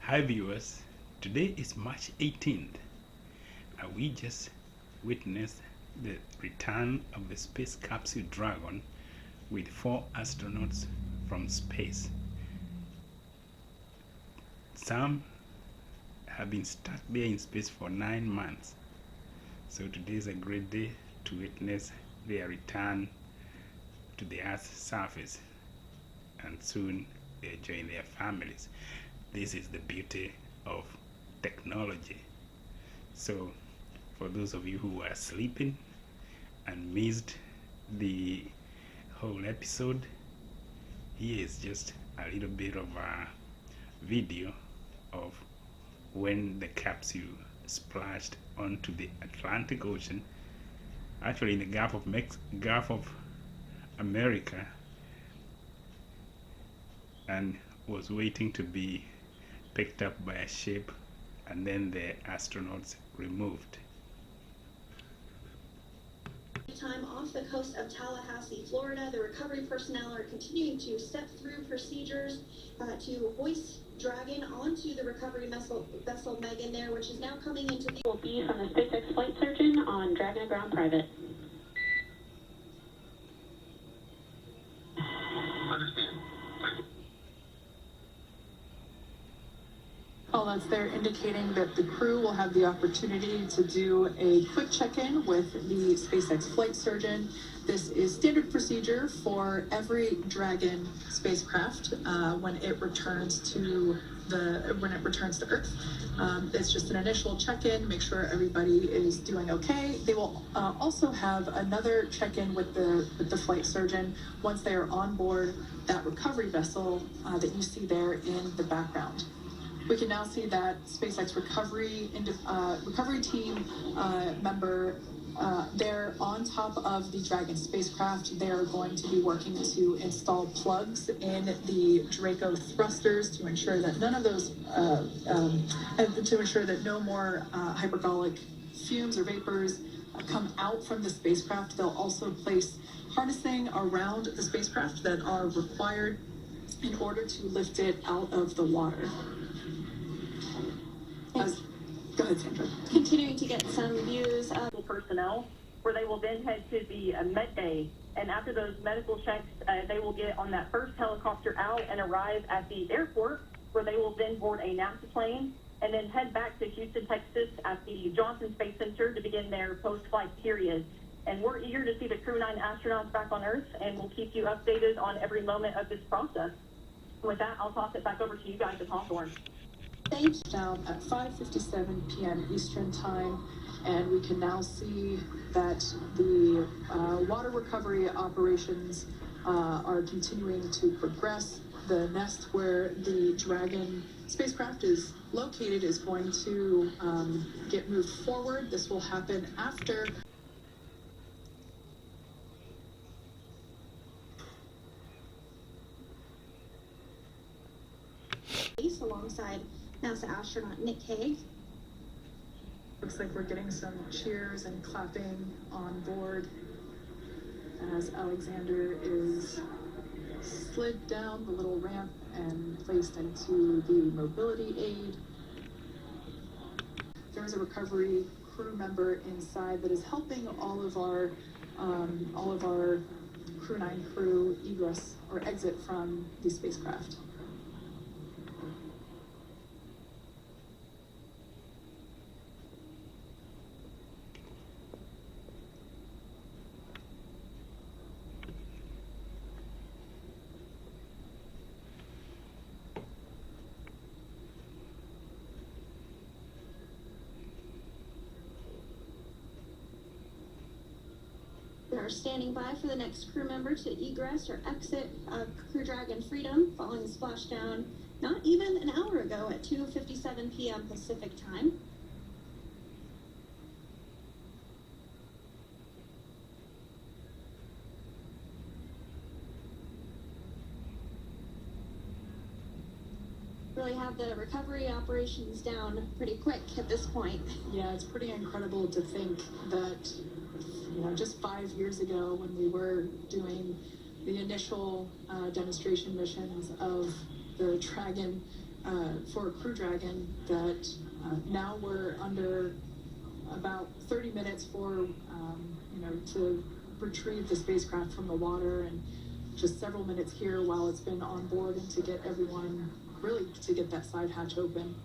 Hi viewers, today is March 18th and we just witnessed the return of the space capsule Dragon with 4 astronauts from space. Some have been stuck there in space for 9 months, so today is a great day to witness their return to the Earth's surface, and soon they join their families. This is the beauty of technology. So for those of you who are sleeping and missed the whole episode, here is just a little bit of a video of when the capsule splashed onto the Atlantic Ocean, actually in the Gulf of America, and was waiting to be picked up by a ship and then the astronauts removed. Time off the coast of Tallahassee, Florida, the recovery personnel are continuing to step through procedures to hoist Dragon onto the recovery vessel Megan there, which is now coming into the... Will be from the SpaceX flight surgeon on Dragon Ground Private. That's they're indicating that the crew will have the opportunity to do a quick check-in with the SpaceX flight surgeon. This is standard procedure for every Dragon spacecraft when it returns to Earth. It's just an initial check-in, make sure everybody is doing okay. They will also have another check-in with the flight surgeon once they are on board that recovery vessel that you see there in the background. We can now see that SpaceX recovery team member, they're on top of the Dragon spacecraft. They're going to be working to install plugs in the Draco thrusters to ensure that none of those, to ensure that no more hypergolic fumes or vapors come out from the spacecraft. They'll also place harnessing around the spacecraft that are required in order to lift it out of the water. Go ahead, Sandra. Continuing to get some views of Personnel, where they will then head to the med bay, and after those medical checks, they will get on that first helicopter out and arrive at the airport, where they will then board a NASA plane and then head back to Houston, Texas at the Johnson Space Center to begin their post-flight period. And we're eager to see the Crew 9 astronauts back on Earth, and we'll keep you updated on every moment of this process. With that, I'll toss it back over to you guys at Hawthorne. Thanks. Down at 5:57 p.m. Eastern Time, and we can now see that the water recovery operations are continuing to progress. The nest where the Dragon spacecraft is located is going to get moved forward. This will happen after alongside NASA astronaut Nick Hague. Looks like we're getting some cheers and clapping on board as Alexander is slid down the little ramp and placed into the mobility aid. There is a recovery crew member inside that is helping all of our Crew 9 crew egress or exit from the spacecraft. Are standing by for the next crew member to egress or exit Crew Dragon Freedom following the splashdown not even an hour ago at 2:57 p.m. Pacific time. Really have the recovery operations down pretty quick at this point. Yeah, it's pretty incredible to think that, just 5 years ago when we were doing the initial demonstration missions of the Dragon for Crew Dragon that now we're under about 30 minutes for, to retrieve the spacecraft from the water, and just several minutes here while it's been on board and to get everyone, really to get that side hatch open.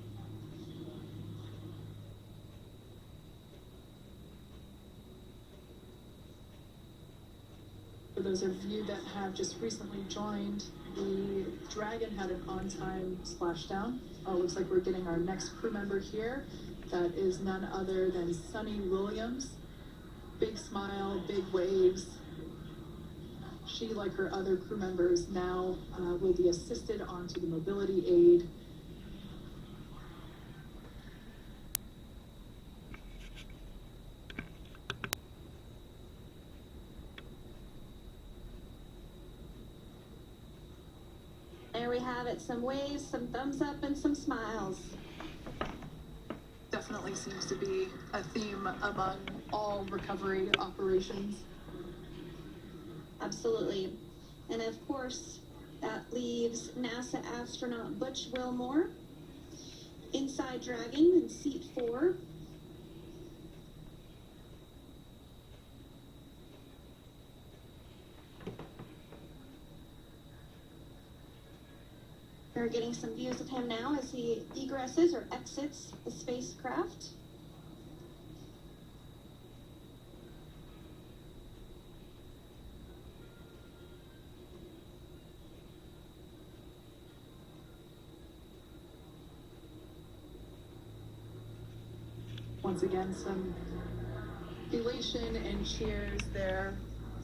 For those of you that have just recently joined, the Dragon had an on-time splashdown. Looks like we're getting our next crew member here. That is none other than Sunny Williams. Big smile, big waves. She, like her other crew members, now will be assisted onto the mobility aid. There we have it, some waves, some thumbs up, and some smiles. Definitely seems to be a theme among all recovery operations. Absolutely. And of course, that leaves NASA astronaut Butch Wilmore inside Dragon in seat 4. We're getting some views of him now as he egresses or exits the spacecraft. Once again, some elation and cheers there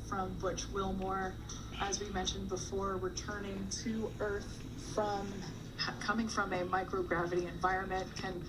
from Butch Wilmore. As we mentioned before, returning to Earth coming from a microgravity environment can